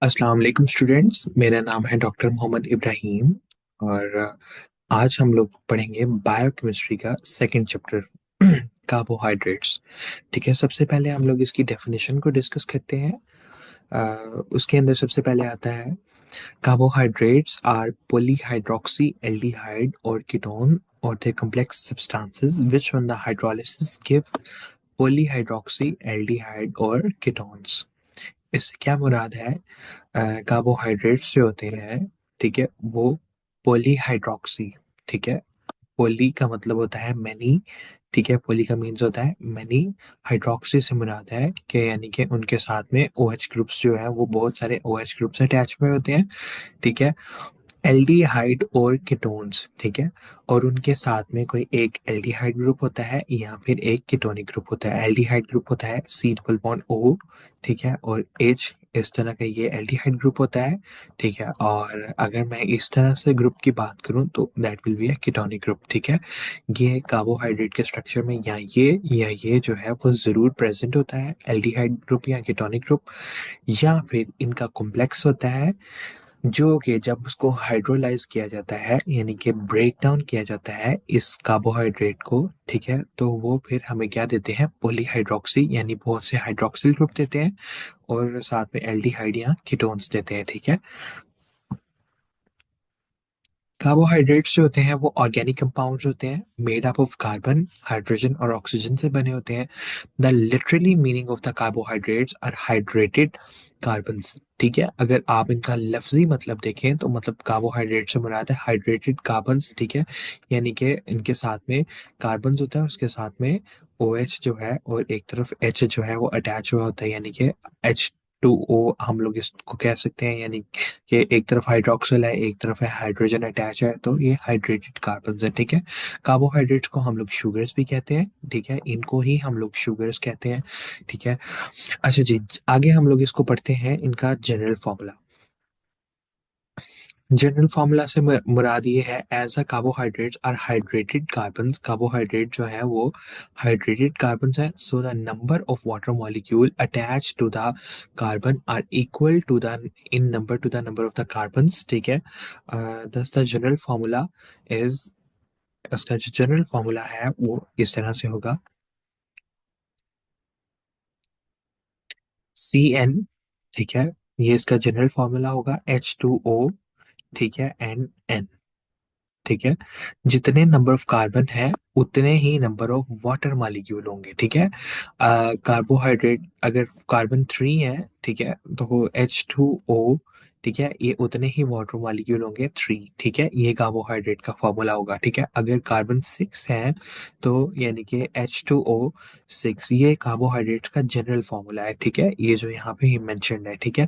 अस्सलाम वालेकुम स्टूडेंट्स। मेरा नाम है डॉक्टर मोहम्मद इब्राहिम और आज हम लोग पढ़ेंगे बायोकेमिस्ट्री का सेकंड चैप्टर कार्बोहाइड्रेट्स। ठीक है, सबसे पहले हम लोग इसकी डेफिनेशन को डिस्कस करते हैं। उसके अंदर सबसे पहले आता है कार्बोहाइड्रेट्स आर पॉलीहाइड्रोक्सी एल्डिहाइड और कीटोन और their complex substances which on the hydrolysis give polyhydroxy aldehyde और ketones। इससे क्या मुराद है? कार्बोहाइड्रेट्स जो होते हैं, ठीक है, वो पॉलीहाइड्रोक्सी, ठीक है, पॉली का मतलब होता है मैनी, ठीक है, पॉली का मीन्स होता है मैनी। हाइड्रोक्सी से मुराद है कि यानी कि उनके साथ में ओ एच ग्रुप्स जो है वो बहुत सारे ओ एच ग्रुप्स अटैच हुए होते हैं, ठीक है। एल्डिहाइड और कीटोन्स, ठीक है, और उनके साथ में कोई एक एल्डिहाइड ग्रुप होता है या फिर एक कीटोनिक ग्रुप होता है। एल्डिहाइड ग्रुप होता है सी डबल बॉन्ड ओ, ठीक है, और एच, इस तरह का ये एल्डिहाइड ग्रुप होता है, ठीक है। और अगर मैं इस तरह से ग्रुप की बात करूं तो that will be a ketonic group, ठीक है। ये कार्बोहाइड्रेट के स्ट्रक्चर में या ये जो है वो जरूर प्रेजेंट होता है, एल्डिहाइड ग्रुप या कीटोनिक ग्रुप, या फिर इनका कॉम्प्लेक्स होता है जो कि जब उसको हाइड्रोलाइज किया जाता है यानी कि ब्रेक डाउन किया जाता है इस कार्बोहाइड्रेट को, ठीक है, तो वो फिर हमें क्या देते हैं? पॉलीहाइड्रोक्सी यानी बहुत से हाइड्रोक्सिल ग्रुप देते हैं और साथ में एल्डिहाइड या कीटोन्स देते हैं, ठीक है। कार्बोहाइड्रेट्स जो होते हैं वो ऑर्गेनिक कंपाउंड्स होते हैं made up of carbon, hydrogen और ऑक्सीजन से बने होते हैं। The literally meaning of the carbohydrates are hydrated carbons, ठीक है। अगर आप इनका लफ्जी मतलब देखें तो मतलब कार्बोहाइड्रेट से मुराद है हाइड्रेटेड कार्बन्स, ठीक है, यानी कि इनके साथ में कार्बन होता है, उसके साथ में ओ एच जो है और एक तरफ एच जो है वो अटैच हुआ होता है, यानी कि एच टू ओ हम लोग इसको कह सकते हैं, यानी कि एक तरफ हाइड्रोक्सिल है एक तरफ है हाइड्रोजन अटैच है, तो ये हाइड्रेटेड कार्बन है, ठीक है। कार्बोहाइड्रेट्स को हम लोग शुगर्स भी कहते हैं, ठीक है, इनको ही हम लोग शुगर्स कहते हैं, ठीक है। अच्छा जी, आगे हम लोग इसको पढ़ते हैं इनका जनरल फॉर्मूला। जनरल फार्मूला से मुराद ये है as a carbohydrates are hydrated carbons, carbohydrate जो है वो हाइड्रेटेड कार्बन्स है, so the number of water molecule attach to the carbon are equal to the in number to the number of the carbons, ठीक है। दस the general formula is, उसका जो general formula है वो इस तरह से होगा सी एन, ठीक है, ये इसका जनरल फार्मूला होगा एच टू ओ, ठीक है, एन एन, ठीक है। जितने नंबर ऑफ कार्बन है उतने ही नंबर ऑफ वाटर मॉलिक्यूल होंगे, ठीक है। कार्बोहाइड्रेट अगर कार्बन 3 है, ठीक है, तो वो H2O, ठीक है, ये उतने ही वाटर मॉलिक्यूल होंगे 3, ठीक है, ये कार्बोहाइड्रेट का फॉर्मूला होगा, ठीक है। अगर कार्बन 6 है तो यानी कि H2O 6, ये कार्बोहाइड्रेट का जनरल फॉर्मूला है, ठीक है, ये जो यहाँ पे मेंशन्ड है, ठीक है।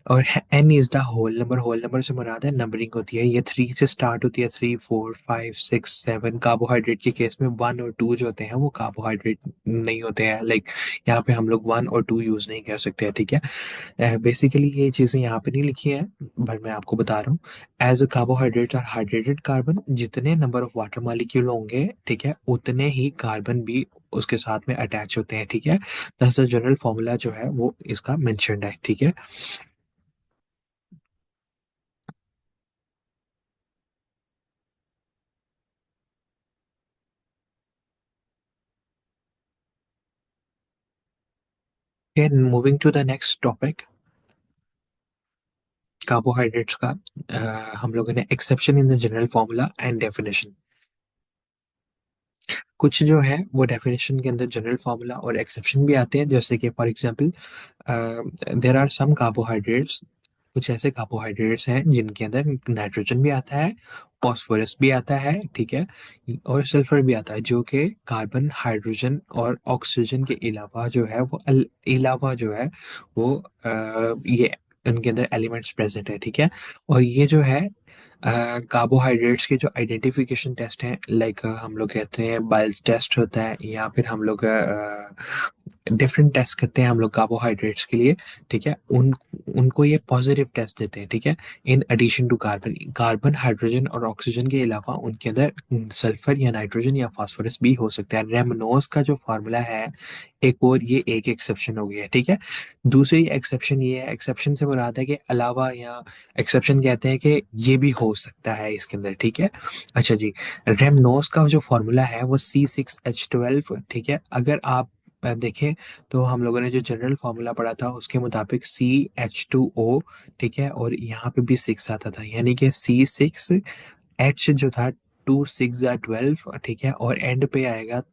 और N is the whole number, whole number से मुराद है नंबरिंग होती है, ये 3 से स्टार्ट होती है, 3 4 5 6 7। कार्बोहाइड्रेट के केस में 1 और 2 जो होते हैं वो कार्बोहाइड्रेट नहीं होते हैं, लाइक यहाँ पे हम लोग 1 और 2 यूज नहीं कर सकते हैं, ठीक है। बेसिकली ये चीजें यहाँ पे नहीं लिखी है, पर मैं आपको बता रहा हूँ। एज अ कार्बोहाइड्रेट और हाइड्रेटेड कार्बन, जितने नंबर ऑफ वाटर मॉलिक्यूल होंगे, ठीक है, उतने ही कार्बन भी उसके साथ में अटैच होते हैं, ठीक है। दस द जनरल फॉर्मूला जो है वो इसका मेंशन्ड है, ठीक है। Okay, moving to the next topic, carbohydrates का हम लोगों ने exception in the general formula and definition. कुछ जो है वो डेफिनेशन के अंदर जनरल फार्मूला और एक्सेप्शन भी आते हैं, जैसे कि for example there are some carbohydrates, कुछ ऐसे कार्बोहाइड्रेट्स हैं जिनके अंदर नाइट्रोजन भी आता है, फॉस्फोरस भी आता है, ठीक है, और सल्फर भी आता है, जो कि कार्बन, हाइड्रोजन और ऑक्सीजन के अलावा जो है वो अलावा जो है वो ये उनके अंदर एलिमेंट्स प्रेजेंट है, ठीक है। और ये जो है कार्बोहाइड्रेट्स के जो आइडेंटिफिकेशन टेस्ट हैं, लाइक हम लोग कहते हैं बाइल्स टेस्ट होता है, या फिर हम लोग डिफरेंट टेस्ट करते हैं हम लोग कार्बोहाइड्रेट्स के लिए। ठीक है, उनको ये पॉजिटिव टेस्ट देते हैं। ठीक है, in addition to carbon, carbon hydrogen और ऑक्सीजन के अलावा उनके अंदर सल्फर या नाइट्रोजन या फास्फोरस भी हो सकता है। रेमनोज का जो फार्मूला है, एक और ये एक एक्सेप्शन हो गया है। ठीक है, दूसरी एक्सेप्शन ये है, एक्सेप्शन से मुराद है कि अलावा, या एक्सेप्शन कहते हैं कि ये भी हो सकता है इसके अंदर। ठीक है, अच्छा जी, रेमनोस का जो फॉर्मूला है वो C6H12। ठीक है, अगर आप देखें तो हम लोगों ने जो जनरल फार्मूला पढ़ा था उसके मुताबिक CH2O। ठीक है, और यहाँ पे भी 6 आता था, यानी कि C6H जो था 2 6 12। ठीक है, और एंड पे आएगा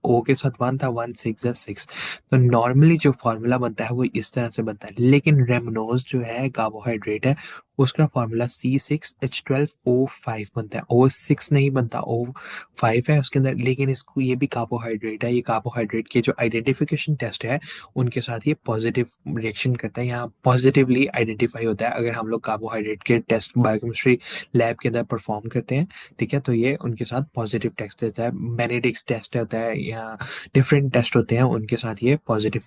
ओ के साथ 1 था, 1 6 6। तो नॉर्मली जो फॉर्मूला बनता है वो इस तरह से बनता है, लेकिन रेमनोज जो है कार्बोहाइड्रेट है, उसका फॉर्मूला C6H12O5 बनता है। O6 नहीं बनता, O5 है उसके अंदर, लेकिन इसको ये भी कार्बोहाइड्रेट है। ये कार्बोहाइड्रेट के जो आइडेंटिफिकेशन टेस्ट है उनके साथ ये पॉजिटिव रिएक्शन करता है, यहाँ पॉजिटिवली आइडेंटिफाई होता है अगर हम लोग कार्बोहाइड्रेट के टेस्ट बायोकेमिस्ट्री लैब के अंदर परफॉर्म करते हैं। ठीक है, तो ये उनके साथ पॉजिटिव टेस्ट देता है। बेनेडिक्स टेस्ट होता है या डिफरेंट टेस्ट होते हैं, उनके साथ ये पॉजिटिव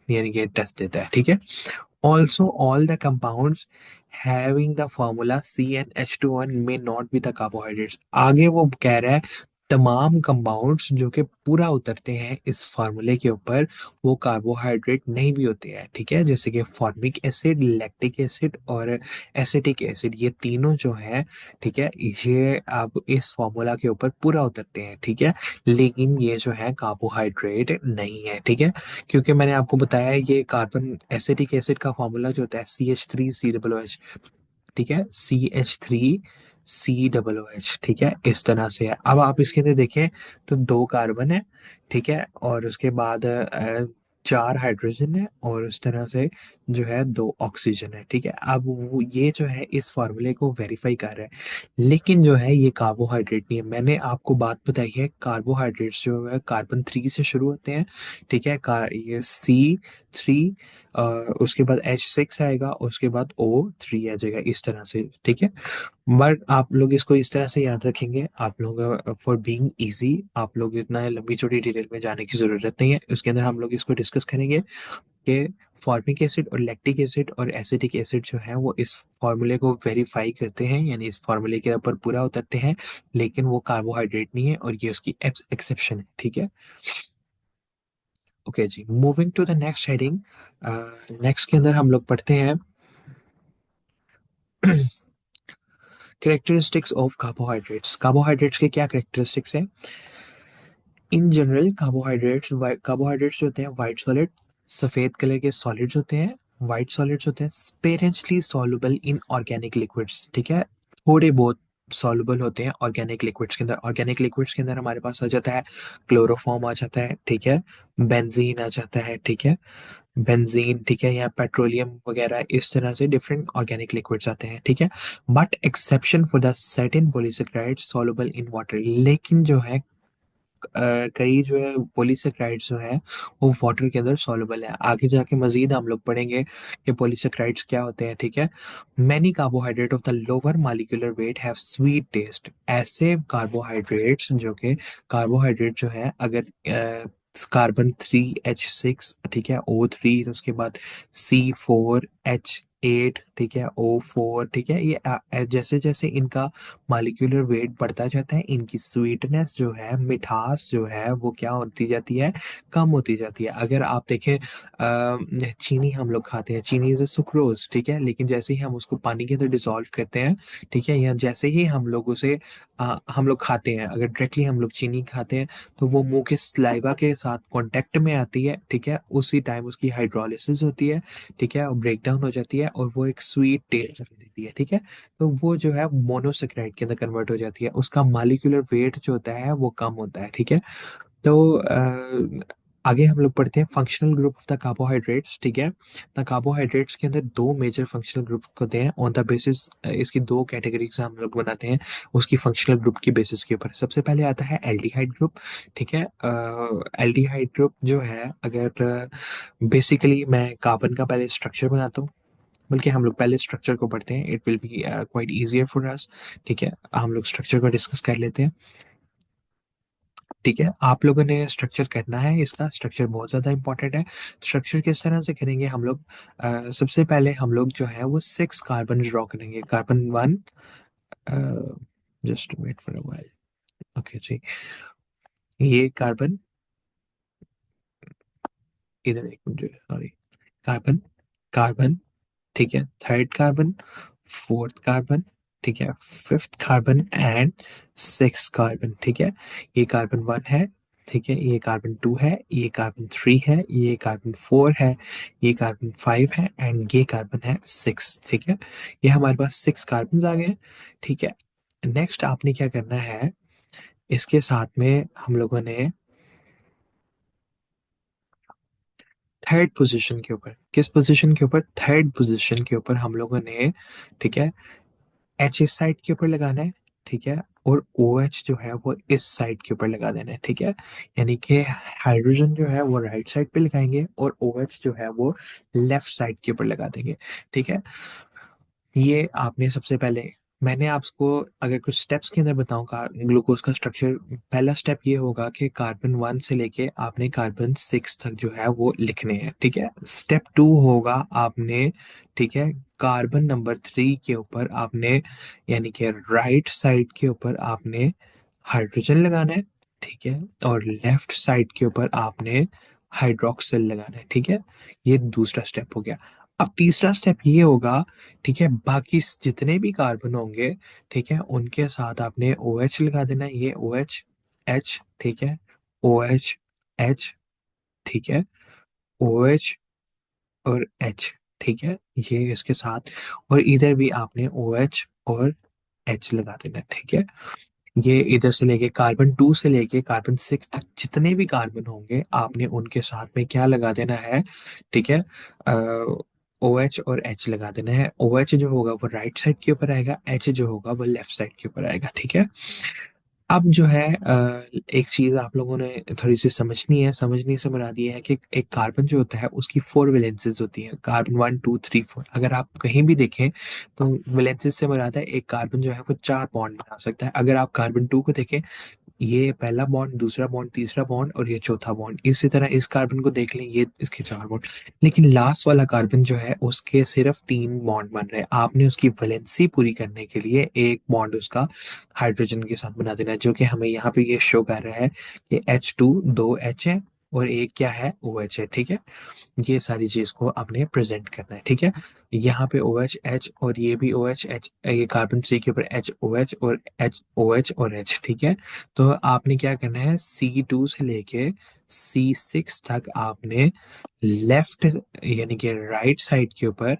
यानी कि टेस्ट देता है। ठीक है, also all the compounds having the formula CnH2 may not be the carbohydrates। आगे वो कह रहा है तमाम कंपाउंड्स जो कि पूरा उतरते हैं इस फार्मूले के ऊपर वो कार्बोहाइड्रेट नहीं भी होते हैं। ठीक है, जैसे कि फॉर्मिक एसिड, लैक्टिक एसिड और एसिटिक एसिड, ये तीनों जो हैं, ठीक है, ये अब इस फार्मूला के ऊपर पूरा उतरते हैं। ठीक है, लेकिन ये जो है कार्बोहाइड्रेट नहीं है। ठीक है, क्योंकि मैंने आपको बताया ये कार्बन एसिटिक एसिड का फॉर्मूला जो होता है CH3COOH। ठीक है, CH3COOH। ठीक है, इस तरह से है। अब आप इसके अंदर देखें तो 2 कार्बन है। ठीक है, और उसके बाद 4 हाइड्रोजन है, और उस तरह से जो है 2 ऑक्सीजन है। ठीक है, अब वो ये जो है इस फार्मूले को वेरीफाई कर रहा है, लेकिन जो है ये कार्बोहाइड्रेट नहीं है। मैंने आपको बात बताई है, कार्बोहाइड्रेट्स जो है कार्बन 3 से शुरू होते हैं। ठीक है, ये C3, उसके बाद H6 आएगा, उसके बाद O3 आ जाएगा, इस तरह से। ठीक है, बट आप लोग इसको इस तरह से याद रखेंगे, आप लोग फॉर बीइंग इजी, आप लोग इतना लंबी चौड़ी डिटेल में जाने की जरूरत नहीं है। उसके अंदर हम लोग इसको डिस्कस करेंगे कि फॉर्मिक एसिड और लैक्टिक एसिड और एसिटिक एसिड जो है वो इस फार्मूले को वेरीफाई करते हैं, यानी इस फार्मूले के ऊपर पूरा उतरते हैं, लेकिन वो कार्बोहाइड्रेट नहीं है, और ये उसकी एक्सेप्शन है। ठीक है, ओके जी, moving to the next heading. Next के अंदर हम लोग पढ़ते हैं कैरेक्टरिस्टिक्स ऑफ कार्बोहाइड्रेट्स। कार्बोहाइड्रेट्स के क्या कैरेक्टरिस्टिक्स हैं? इन जनरल कार्बोहाइड्रेट्स जो होते हैं वाइट सॉलिड, सफेद कलर के सॉलिड्स होते हैं। वाइट सॉलिड्स होते हैं स्पेरेंटली सॉल्युबल इन ऑर्गेनिक लिक्विड्स। ठीक है, थोड़े बहुत सॉल्युबल होते हैं ऑर्गेनिक लिक्विड्स के अंदर। ऑर्गेनिक लिक्विड्स के अंदर हमारे पास आ जाता है क्लोरोफॉर्म आ जाता है। ठीक है, बेंजीन आ जाता है। ठीक है, बेंजीन, ठीक है, या पेट्रोलियम वगैरह, इस तरह से डिफरेंट ऑर्गेनिक लिक्विड्स आते हैं। ठीक है, but exception for the certain polysaccharide soluble in water. लेकिन जो है कई जो है पॉलीसेक्राइड्स जो है वो वाटर के अंदर सॉल्युबल है। आगे जाके मजीद हम लोग पढ़ेंगे कि पॉलीसेक्राइड्स क्या होते हैं। ठीक है, many carbohydrate of the lower molecular weight have sweet taste. ऐसे कार्बोहाइड्रेट्स जो कि कार्बोहाइड्रेट जो है, अगर कार्बन 3 H6, ठीक है, O3, उसके बाद C4H8, ठीक है, O4। ठीक है, ये जैसे जैसे इनका मॉलिक्यूलर वेट बढ़ता जाता है, इनकी स्वीटनेस जो है, मिठास जो है, वो क्या होती जाती है, कम होती जाती है। अगर आप देखें चीनी हम लोग खाते हैं, चीनी इज सुक्रोज। ठीक है, लेकिन जैसे ही हम उसको पानी के अंदर डिसॉल्व करते हैं, ठीक है, या जैसे ही हम लोग उसे हम लोग खाते हैं, अगर डायरेक्टली हम लोग चीनी खाते हैं तो वो मुंह के स्लाइवा के साथ कांटेक्ट में आती है। ठीक है, उसी टाइम उसकी हाइड्रोलिसिस होती है। ठीक है, और ब्रेक डाउन हो जाती है, और वो एक स्वीट टेस्ट देती है। ठीक है, तो वो जो है मोनोसेक्राइड के अंदर कन्वर्ट हो जाती है, उसका मॉलिक्यूलर वेट जो होता है वो कम होता है। ठीक है, तो आगे हम लोग पढ़ते हैं functional group of the carbohydrates. ठीक है, द कार्बोहाइड्रेट्स के अंदर 2 मेजर फंक्शनल ग्रुप होते हैं ऑन द बेसिस, इसकी 2 कैटेगरीज हम लोग बनाते हैं उसकी फंक्शनल ग्रुप की बेसिस के ऊपर। सबसे पहले आता है एल्डिहाइड ग्रुप। ठीक है, एल्डिहाइड ग्रुप जो है, अगर बेसिकली मैं कार्बन का पहले स्ट्रक्चर बनाता हूँ। बल्कि हम लोग पहले स्ट्रक्चर को पढ़ते हैं, it will be quite easier for us. ठीक है, हम लोग स्ट्रक्चर को डिस्कस कर लेते हैं। ठीक है, आप लोगों ने स्ट्रक्चर करना है, इसका स्ट्रक्चर बहुत ज़्यादा इंपॉर्टेंट है। स्ट्रक्चर किस तरह से करेंगे हम लोग? सबसे पहले हम लोग जो है वो 6 कार्बन ड्रॉ करेंगे। Carbon 1, just wait for a while. Okay जी, ये कार्बन, इधर एक मिनट, सॉरी। कार्बन, कार्बन, ठीक है, थर्ड कार्बन, फोर्थ कार्बन, ठीक है, fifth carbon and six carbon. ठीक है, ये कार्बन 1 है, ठीक है, ये कार्बन 2 है, ये कार्बन 3 है, ये कार्बन 4 है, ये कार्बन 5 है एंड ये कार्बन है 6। ठीक है, ये हमारे पास 6 कार्बन आ गए। ठीक है, नेक्स्ट आपने क्या करना है, इसके साथ में हम लोगों ने थर्ड पोजीशन के ऊपर, किस पोजीशन के ऊपर? थर्ड पोजीशन के ऊपर हम लोगों ने, ठीक है, एच इस साइड के ऊपर लगाना है। ठीक है, और ओ एच जो है वो इस साइड के ऊपर लगा देना है। ठीक है, यानी कि हाइड्रोजन जो है वो राइट साइड पे लगाएंगे और ओ एच जो है वो लेफ्ट साइड के ऊपर लगा देंगे। ठीक है, ये आपने सबसे पहले, मैंने आपको अगर कुछ स्टेप्स के अंदर बताऊं का ग्लूकोज का स्ट्रक्चर, पहला स्टेप ये होगा कि कार्बन 1 से लेके आपने कार्बन 6 तक जो है वो लिखने हैं। ठीक है, स्टेप 2 होगा आपने, ठीक है, कार्बन नंबर 3 के ऊपर आपने, यानी कि राइट साइड के ऊपर आपने हाइड्रोजन लगाना है। ठीक है, और लेफ्ट साइड के ऊपर आपने हाइड्रोक्सिल लगाना है। ठीक है, ये दूसरा स्टेप हो गया। अब तीसरा स्टेप ये होगा, ठीक है, बाकी जितने भी कार्बन होंगे, ठीक है, उनके साथ आपने ओ एच लगा देना है। ये ओ एच, एच, ठीक है, ओ एच, एच, ठीक है, ओ एच और एच, ठीक है, ये इसके साथ, और इधर भी आपने ओ एच और एच लगा देना है। ठीक है, ये इधर से लेके कार्बन 2 से लेके कार्बन 6 तक जितने भी कार्बन होंगे आपने उनके साथ में क्या लगा देना है? ठीक है, ओ एच और एच लगा देना है। ओ एच जो होगा वो राइट साइड के ऊपर आएगा, एच जो होगा वो लेफ्ट साइड के ऊपर आएगा। ठीक है, अब जो है एक चीज आप लोगों ने थोड़ी सी समझनी है, समझने से मुराद ये है कि एक कार्बन जो होता है उसकी 4 वैलेंसीज होती हैं, कार्बन 1 2 3 4। अगर आप कहीं भी देखें तो वैलेंसीज से मुराद है एक कार्बन जो है वो 4 बॉन्ड बना सकता है। अगर आप कार्बन 2 को देखें, ये पहला बॉन्ड, दूसरा बॉन्ड, तीसरा बॉन्ड और ये चौथा बॉन्ड। इसी तरह इस कार्बन को देख लें, ये इसके 4 बॉन्ड। लेकिन लास्ट वाला कार्बन जो है उसके सिर्फ 3 बॉन्ड बन रहे हैं। आपने उसकी वैलेंसी पूरी करने के लिए एक बॉन्ड उसका हाइड्रोजन के साथ बना देना है, जो कि हमें यहाँ पे ये शो कर रहा है कि H2 दो एच है और एक क्या है, ओ एच है। ठीक है, ये सारी चीज को आपने प्रेजेंट करना है। ठीक है, यहाँ पे ओ एच, एच और ये भी ओ एच, एच, ये कार्बन 3 के ऊपर एच ओ एच और एच ओ एच और एच। ठीक है, तो आपने क्या करना है, C2 से लेके C6 तक आपने लेफ्ट, यानी कि राइट साइड के ऊपर,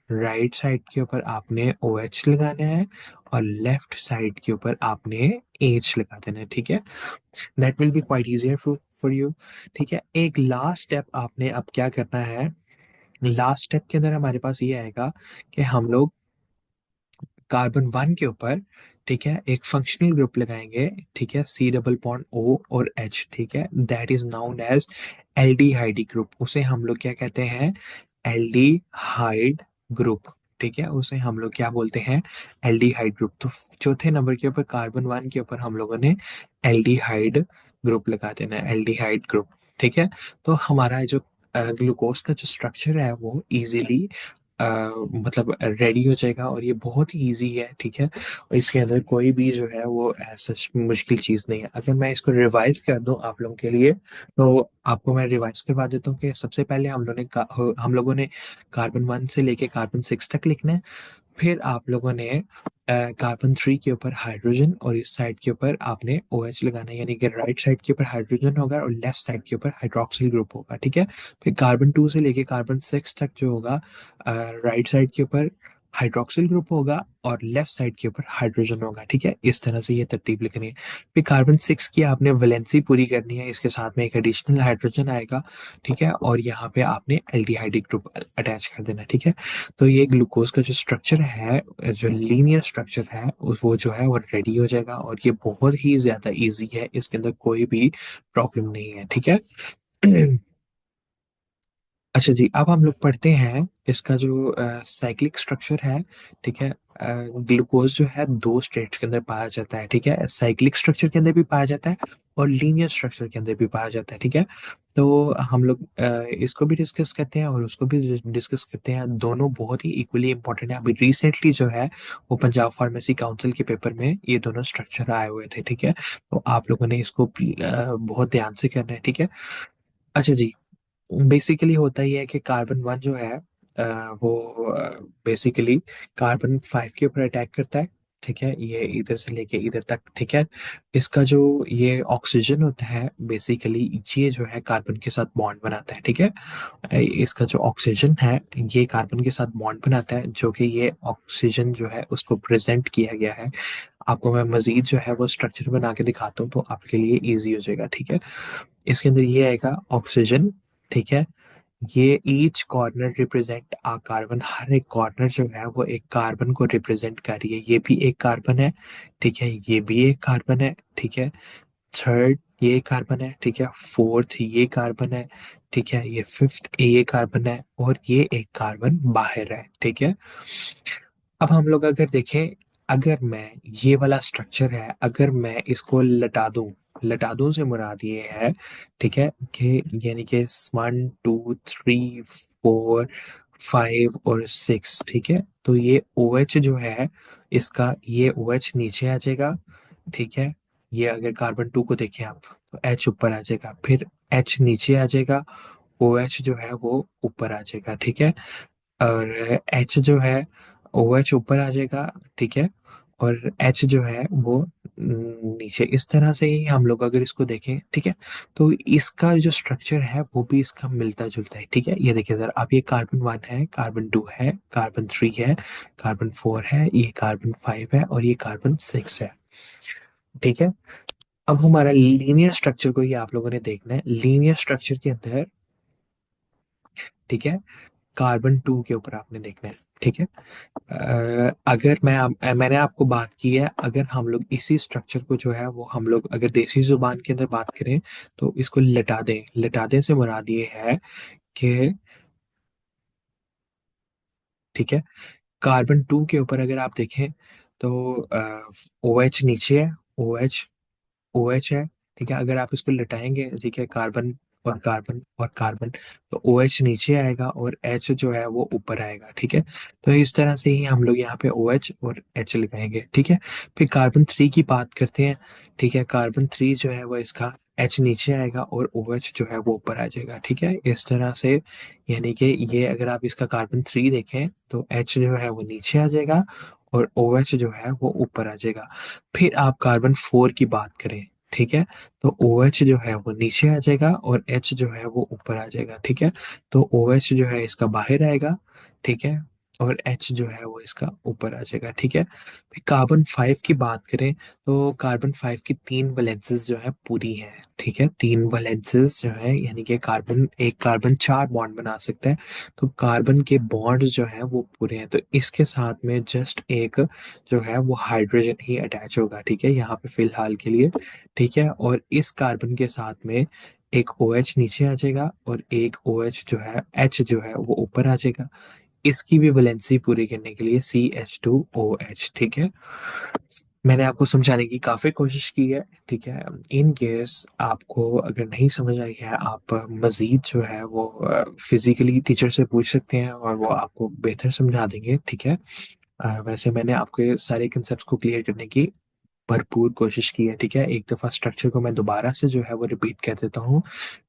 राइट साइड के ऊपर आपने ओ एच लगाना है और लेफ्ट साइड के ऊपर आपने एच लगा देना है। ठीक है, that will be quite easier for you. ठीक है, एक लास्ट स्टेप आपने अब क्या करना है, लास्ट स्टेप के अंदर हमारे पास ये आएगा कि हम लोग कार्बन 1 के ऊपर, ठीक है, एक फंक्शनल ग्रुप लगाएंगे। ठीक है, सी डबल बॉन्ड ओ और एच। ठीक है, that is known as aldehyde group. उसे हम लोग क्या कहते हैं, एल्डिहाइड ग्रुप। ठीक है, उसे हम लोग क्या बोलते हैं, एल्डिहाइड ग्रुप। तो चौथे नंबर के ऊपर कार्बन 1 के ऊपर हम लोगों ने एल्डिहाइड ग्रुप लगा देना है, एल्डिहाइड ग्रुप। ठीक है, तो हमारा जो ग्लूकोज का जो स्ट्रक्चर है वो इजीली मतलब रेडी हो जाएगा और ये बहुत ही इजी है। ठीक है, और इसके अंदर कोई भी जो है वो ऐसा मुश्किल चीज़ नहीं है। अगर मैं इसको रिवाइज कर दूं आप लोगों के लिए, तो आपको मैं रिवाइज करवा देता हूँ कि सबसे पहले हम लोगों ने कार्बन 1 से लेके कार्बन 6 तक लिखना है। फिर आप लोगों ने कार्बन 3 के ऊपर हाइड्रोजन और इस साइड के ऊपर आपने ओ एच लगाना है, यानी कि राइट साइड के ऊपर हाइड्रोजन होगा और लेफ्ट साइड के ऊपर हाइड्रोक्सिल ग्रुप होगा। ठीक है, फिर कार्बन 2 से लेके कार्बन 6 तक जो होगा, राइट साइड के ऊपर हाइड्रोक्सिल ग्रुप होगा और लेफ्ट साइड के ऊपर हाइड्रोजन होगा। ठीक है, इस तरह से ये तरतीब लिखनी है। फिर कार्बन 6 की आपने वैलेंसी पूरी करनी है, इसके साथ में एक एडिशनल हाइड्रोजन आएगा। ठीक है, और यहाँ पे आपने एल्डिहाइड ग्रुप अटैच कर देना है। ठीक है, तो ये ग्लूकोज का जो स्ट्रक्चर है, जो लीनियर स्ट्रक्चर है, वो जो है वो रेडी हो जाएगा और ये बहुत ही ज्यादा इजी है, इसके अंदर कोई भी प्रॉब्लम नहीं है। ठीक है, अच्छा जी, अब हम लोग पढ़ते हैं इसका जो साइक्लिक स्ट्रक्चर है। ठीक है। ग्लूकोज जो है दो स्टेट्स के अंदर पाया जाता है। ठीक है, साइक्लिक स्ट्रक्चर के अंदर भी पाया जाता है और लीनियर स्ट्रक्चर के अंदर भी पाया जाता है। ठीक है, तो हम लोग इसको भी डिस्कस करते हैं और उसको भी डिस्कस करते हैं। दोनों बहुत ही इक्वली इंपॉर्टेंट है। अभी रिसेंटली जो है वो पंजाब फार्मेसी काउंसिल के पेपर में ये दोनों स्ट्रक्चर आए हुए थे। ठीक है, तो आप लोगों ने इसको बहुत ध्यान से करना है। ठीक है। अच्छा जी, बेसिकली होता ही है कि कार्बन वन जो है वो बेसिकली कार्बन फाइव के ऊपर अटैक करता है। ठीक है, ये इधर से लेके इधर तक। ठीक है, इसका जो ये ऑक्सीजन होता है बेसिकली ये जो है कार्बन के साथ बॉन्ड बनाता है। ठीक है, इसका जो ऑक्सीजन है ये कार्बन के साथ बॉन्ड बनाता है, जो कि ये ऑक्सीजन जो है उसको प्रेजेंट किया गया है। आपको मैं मजीद जो है वो स्ट्रक्चर बना के दिखाता हूँ तो आपके लिए इजी हो जाएगा। ठीक है, इसके अंदर ये आएगा ऑक्सीजन। ठीक है, ये ईच कॉर्नर रिप्रेजेंट आ कार्बन, हर एक कॉर्नर जो है वो एक कार्बन को रिप्रेजेंट कर रही है। ये भी एक कार्बन है। ठीक है, ये भी एक कार्बन है। ठीक है, थर्ड ये कार्बन है। ठीक है, फोर्थ ये कार्बन है। ठीक है, ये फिफ्थ ये कार्बन है और ये एक कार्बन बाहर है। ठीक है, अब हम लोग अगर देखें, अगर मैं ये वाला स्ट्रक्चर है अगर मैं इसको लटा दूं से मुराद ये है। ठीक है, कि यानी कि 1 2 3 4 5 और 6। ठीक है, तो ये ओ एच जो है इसका ये ओ एच नीचे आ जाएगा। ठीक है, ये अगर कार्बन टू को देखें आप तो एच ऊपर आ जाएगा, फिर एच नीचे आ जाएगा, ओ एच जो है वो ऊपर आ जाएगा। ठीक है, और एच जो है ओ एच ऊपर आ जाएगा। ठीक है, और एच जो है वो नीचे। इस तरह से ही हम लोग अगर इसको देखें, ठीक है, तो इसका जो स्ट्रक्चर है वो भी इसका मिलता जुलता है। ठीक है, ये देखिए सर, आप ये कार्बन वन है, कार्बन टू है, कार्बन थ्री है, कार्बन फोर है, ये कार्बन फाइव है और ये कार्बन सिक्स है। ठीक है, अब हमारा लीनियर स्ट्रक्चर को ही आप लोगों ने देखना है। लीनियर स्ट्रक्चर के अंदर, ठीक है, कार्बन टू के ऊपर आपने देखना है। ठीक है, अगर मैंने आपको बात की है, अगर हम लोग इसी स्ट्रक्चर को जो है वो हम लोग अगर देसी जुबान के अंदर बात करें तो इसको लटा दें से मुराद ये है कि, ठीक है, कार्बन टू के ऊपर अगर आप देखें तो ओ एच नीचे है, ओ एच है। ठीक है, अगर आप इसको लटाएंगे, ठीक है, कार्बन और कार्बन और कार्बन, तो ओ एच नीचे आएगा और एच जो है वो ऊपर आएगा। ठीक है, तो इस तरह से ही हम लोग यहाँ पे ओ एच और एच लगाएंगे। ठीक है, फिर कार्बन थ्री की बात करते हैं। ठीक है, कार्बन थ्री जो है वो इसका एच नीचे आएगा और ओ एच जो है वो ऊपर आ जाएगा। ठीक है, इस तरह से, यानी कि ये अगर आप इसका कार्बन थ्री देखें तो एच जो है वो नीचे आ जाएगा और ओ एच जो है वो ऊपर आ जाएगा। फिर आप कार्बन फोर की बात करें, ठीक है, तो ओ एच जो है वो नीचे आ जाएगा और एच जो है वो ऊपर आ जाएगा। ठीक है, तो ओ एच जो है इसका बाहर आएगा। ठीक है, और एच जो है वो इसका ऊपर आ जाएगा। ठीक है, फिर कार्बन फाइव की बात करें तो कार्बन फाइव की तीन वैलेंसेस जो है पूरी है। ठीक है, तीन वैलेंसेस जो है यानी कि कार्बन चार बॉन्ड बना सकता है। तो कार्बन के बॉन्ड जो है वो पूरे हैं, तो इसके साथ में जस्ट एक जो है वो हाइड्रोजन ही अटैच होगा। ठीक है, यहाँ पे फिलहाल के लिए। ठीक है, और इस कार्बन के साथ में एक ओ एच नीचे आ जाएगा और एक ओ एच जो है एच जो है वो ऊपर आ जाएगा। इसकी भी वैलेंसी पूरी करने के लिए C H two O H. ठीक है, मैंने आपको समझाने की काफी कोशिश की है। ठीक है, इन केस आपको अगर नहीं समझ आई है, आप मजीद जो है वो फिजिकली टीचर से पूछ सकते हैं और वो आपको बेहतर समझा देंगे। ठीक है, वैसे मैंने आपके सारे कंसेप्ट को क्लियर करने की भरपूर कोशिश की है। ठीक है, एक दफ़ा स्ट्रक्चर को मैं दोबारा से जो है वो रिपीट कर देता हूँ।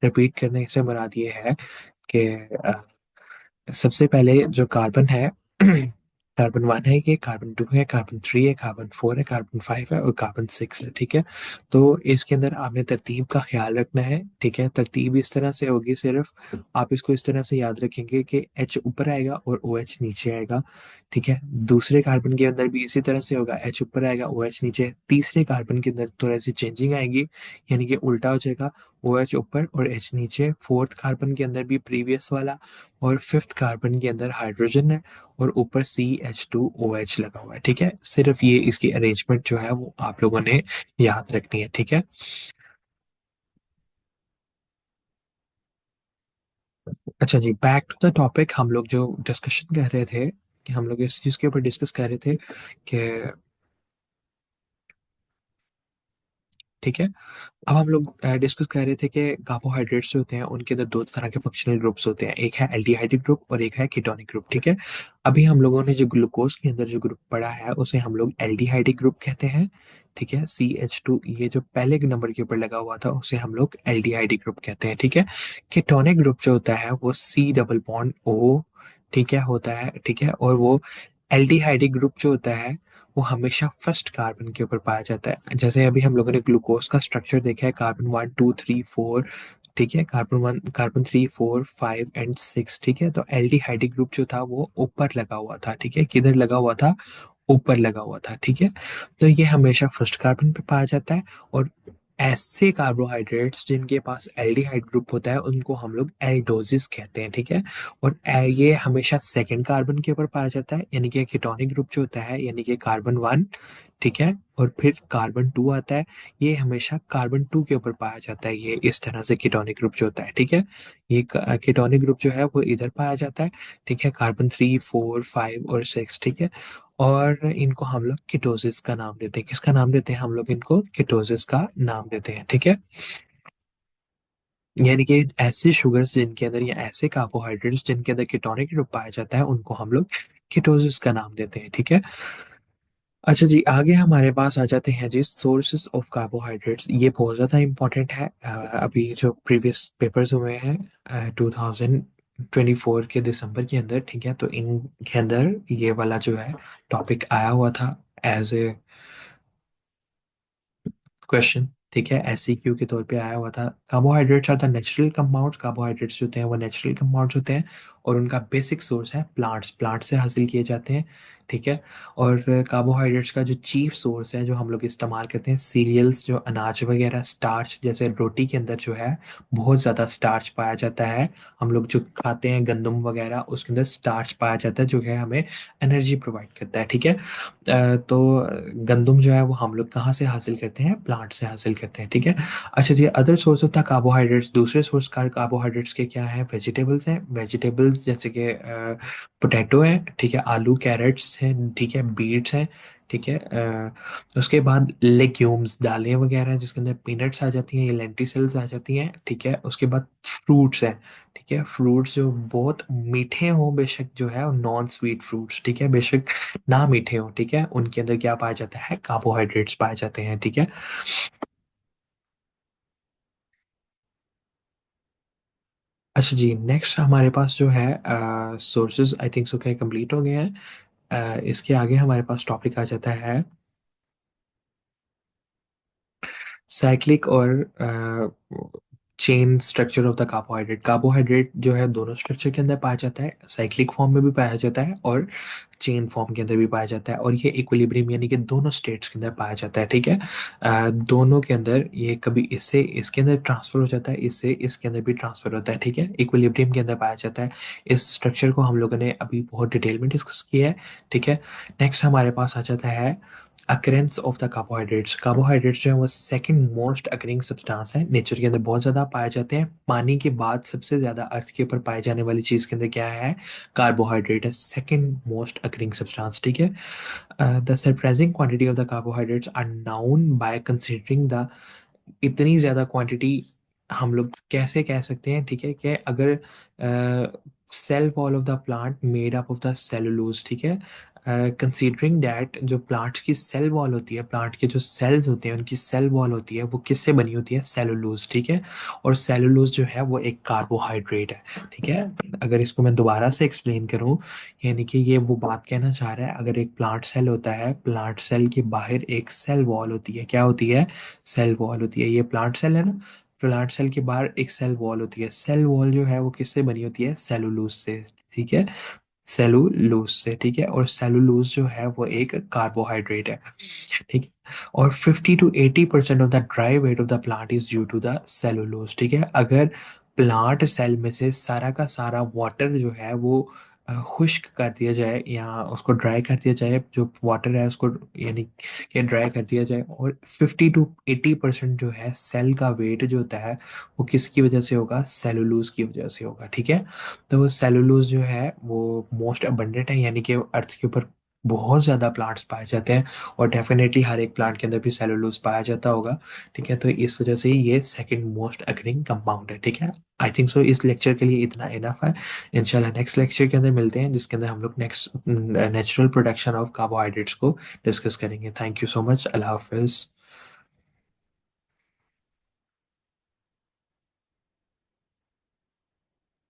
रिपीट करने से मुराद ये है कि सबसे पहले जो कार्बन है कार्बन वन है, ये कार्बन टू है, कार्बन थ्री है, कार्बन फोर है, कार्बन फाइव है और कार्बन सिक्स है। ठीक है, तो इसके अंदर आपने तरतीब का ख्याल रखना है। ठीक है, तरतीब इस तरह से होगी, सिर्फ आप इसको इस तरह से याद रखेंगे कि एच ऊपर आएगा और ओ एच नीचे आएगा। ठीक है, दूसरे कार्बन के अंदर भी इसी तरह से होगा, एच ऊपर आएगा ओ एच नीचे। तीसरे कार्बन के अंदर थोड़ी सी चेंजिंग आएगी, यानी कि उल्टा हो जाएगा, ओ एच ऊपर और एच नीचे। फोर्थ कार्बन के अंदर भी प्रीवियस वाला, और फिफ्थ कार्बन के अंदर हाइड्रोजन है और ऊपर C H two O H लगा हुआ है। ठीक है, सिर्फ ये इसकी अरेंजमेंट जो है वो आप लोगों ने याद रखनी है। ठीक है, अच्छा जी, बैक टू द टॉपिक। हम लोग जो डिस्कशन कर रहे थे कि हम लोग इस चीज़ के ऊपर डिस्कस कर रहे थे कि ठीक है, अब हम लोग डिस्कस कर रहे थे कि कार्बोहाइड्रेट्स जो होते हैं उनके अंदर दो तरह के फंक्शनल ग्रुप्स होते हैं, एक है एल्डिहाइडिक ग्रुप और एक है कीटोनिक ग्रुप। ठीक है, अभी हम लोगों ने जो ग्लूकोज के अंदर जो ग्रुप पढ़ा है उसे हम लोग एल्डिहाइडिक ग्रुप कहते हैं। ठीक है, CH2 ये जो पहले के नंबर के ऊपर लगा हुआ था उसे हम लोग एल्डिहाइडिक ग्रुप कहते हैं। ठीक है, कीटोनिक ग्रुप जो होता है वो C डबल बॉन्ड O, ठीक है, होता है। ठीक है, और वो एल्डिहाइडिक ग्रुप जो होता है वो हमेशा फर्स्ट कार्बन के ऊपर पाया जाता है। जैसे अभी हम लोगों ने ग्लूकोज का स्ट्रक्चर देखा है, कार्बन 1 2 3 4। ठीक है, कार्बन 1 कार्बन 3 4 5 एंड 6। ठीक है, तो एल्डिहाइडिक ग्रुप जो था वो ऊपर लगा हुआ था। ठीक है, किधर लगा हुआ था? ऊपर लगा हुआ था। ठीक है, तो ये हमेशा फर्स्ट कार्बन पे पाया जाता है। और ऐसे कार्बोहाइड्रेट्स जिनके पास एल्डिहाइड ग्रुप होता है उनको हम लोग एल्डोजिस कहते हैं। ठीक है, और ये हमेशा सेकंड कार्बन के ऊपर पाया जाता है, यानी कि कीटोनिक ग्रुप जो होता है, यानी कि कार्बन 1। ठीक है, और फिर कार्बन 2 आता है, ये हमेशा कार्बन 2 के ऊपर पाया जाता है। ये इस तरह से कीटोनिक ग्रुप जो होता है। ठीक है, ये कीटोनिक ग्रुप जो है वो इधर पाया जाता है। ठीक है, कार्बन 3 4 5 और 6। ठीक है, और इनको हम लोग कीटोसिस का नाम देते हैं। किसका नाम देते हैं? हम लोग इनको कीटोसिस का नाम देते हैं। ठीक है, यानी कि ऐसे शुगर्स जिनके अंदर या ऐसे कार्बोहाइड्रेट्स जिनके अंदर कीटोनिक ग्रुप पाया जाता है उनको हम लोग कीटोसिस का नाम देते हैं। ठीक है, अच्छा जी, आगे हमारे पास आ जाते हैं जी सोर्सेस ऑफ कार्बोहाइड्रेट्स। ये बहुत ज़्यादा इंपॉर्टेंट है। अभी जो प्रीवियस पेपर्स हुए हैं 2024 के दिसंबर के अंदर, ठीक है, तो इनके अंदर ये वाला जो है टॉपिक आया हुआ था एज ए क्वेश्चन। ठीक है, SCQ के तौर पे आया हुआ था। Carbohydrates are the natural compounds. Carbohydrates होते हैं वो नेचुरल कंपाउंड्स होते हैं और उनका बेसिक सोर्स है प्लांट्स। प्लांट से हासिल किए जाते हैं। ठीक है, और कार्बोहाइड्रेट्स का जो चीफ सोर्स है जो हम लोग इस्तेमाल करते हैं, सीरियल्स, जो अनाज वगैरह, स्टार्च, जैसे रोटी के अंदर जो है बहुत ज़्यादा स्टार्च पाया जाता है। हम लोग जो खाते हैं गंदम वगैरह उसके अंदर स्टार्च पाया जाता है जो है हमें एनर्जी प्रोवाइड करता है। ठीक है, तो गंदम जो है वो हम लोग कहाँ से हासिल करते हैं? प्लांट से हासिल करते हैं। ठीक है, अच्छा जी, other source of the carbohydrates, दूसरे सोर्स का कार्बोहाइड्रेट्स के क्या है? वेजिटेबल्स हैं। वेजिटेबल्स जैसे कि पोटैटो है। ठीक है, आलू, कैरेट्स हैं। ठीक है, बीट्स हैं। ठीक है, उसके बाद लेग्यूम्स, दालें वगैरह हैं जिसके अंदर पीनट्स आ जाती हैं, ये लेंटिसल्स आ जाती हैं। ठीक है, उसके बाद फ्रूट्स हैं। ठीक है, फ्रूट्स जो बहुत मीठे हों बेशक, जो है नॉन स्वीट फ्रूट्स, ठीक है, बेशक ना मीठे हो, ठीक है, उनके अंदर क्या पाया जाता है? कार्बोहाइड्रेट्स पाए जाते हैं। ठीक है, अच्छा जी, नेक्स्ट हमारे पास जो है सोर्सेज आई थिंक सो के कंप्लीट हो गए हैं। इसके आगे हमारे पास टॉपिक आ जाता है साइक्लिक और chain structure of the carbohydrate. Carbohydrate जो है दोनों स्ट्रक्चर के अंदर पाया जाता है, साइक्लिक फॉर्म में भी पाया जाता है और चेन फॉर्म के अंदर भी पाया जाता है, और ये इक्विलिब्रियम यानी कि दोनों स्टेट्स के अंदर पाया जाता है। ठीक है, दोनों के अंदर ये कभी इससे इसके अंदर ट्रांसफर हो जाता है, इससे इसके अंदर भी ट्रांसफर होता है। ठीक है, इक्विलिब्रियम के अंदर पाया जाता है। इस स्ट्रक्चर को हम लोगों ने अभी बहुत डिटेल में डिस्कस किया है। ठीक है, नेक्स्ट हमारे पास आ जाता है occurrence of the carbohydrates. Carbohydrates जो है वो सेकंड मोस्ट अकरिंग सब्सटेंस है, नेचर के अंदर बहुत ज़्यादा पाए जाते हैं। पानी के बाद सबसे ज़्यादा अर्थ के ऊपर पाए जाने वाली चीज़ के अंदर क्या है? कार्बोहाइड्रेट है, सेकंड मोस्ट अकरिंग सब्सटेंस। ठीक है, the surprising quantity of the carbohydrates are known by considering the, इतनी ज़्यादा क्वांटिटी हम लोग कैसे कह सकते हैं? ठीक है, कि अगर cell wall of the plant made up of the cellulose. ठीक है, कंसीडरिंग दैट जो प्लांट की सेल वॉल होती है, प्लांट के जो सेल्स होते हैं उनकी सेल वॉल होती है वो किससे बनी होती है? सेलुलोज। ठीक है, और सेलुलोज जो है वो एक कार्बोहाइड्रेट है। ठीक है, अगर इसको मैं दोबारा से एक्सप्लेन करूं, यानी कि ये वो बात कहना चाह रहा है, अगर एक प्लांट सेल होता है, प्लांट सेल के बाहर एक सेल वॉल होती है, क्या होती है? सेल वॉल होती है। ये प्लांट सेल है ना, प्लांट सेल के बाहर एक सेल वॉल होती है। सेल वॉल जो है वो किससे बनी होती है? सेलुलोज से। ठीक है, सेलुलोज से। ठीक है, और सेलुलोज जो है वो एक कार्बोहाइड्रेट है। ठीक है, और 50 to 80% of the dry weight of the plant is due to the cellulose. ठीक है, अगर प्लांट सेल में से सारा का सारा वाटर जो है वो खुश्क कर दिया जाए या उसको ड्राई कर दिया जाए, जो वाटर है उसको, यानी कि ड्राई कर दिया जाए, और 50 to 80% जो है सेल का वेट जो होता है वो किसकी वजह से होगा, सेलुलोज की वजह से होगा। ठीक है, तो वो सेलुलोज जो है वो मोस्ट अबंडेंट है, यानी कि अर्थ के ऊपर बहुत ज़्यादा प्लांट्स पाए जाते हैं, और डेफिनेटली हर एक प्लांट के अंदर भी सेलुलोज पाया जाता होगा। ठीक है, तो इस वजह से ये सेकंड मोस्ट अकरिंग कंपाउंड है। ठीक है, आई थिंक सो इस लेक्चर के लिए इतना इनफ है। इंशाल्लाह नेक्स्ट लेक्चर के अंदर मिलते हैं, जिसके अंदर हम लोग next natural production of carbohydrates को डिस्कस करेंगे। थैंक यू सो मच, अल्लाह हाफिज़।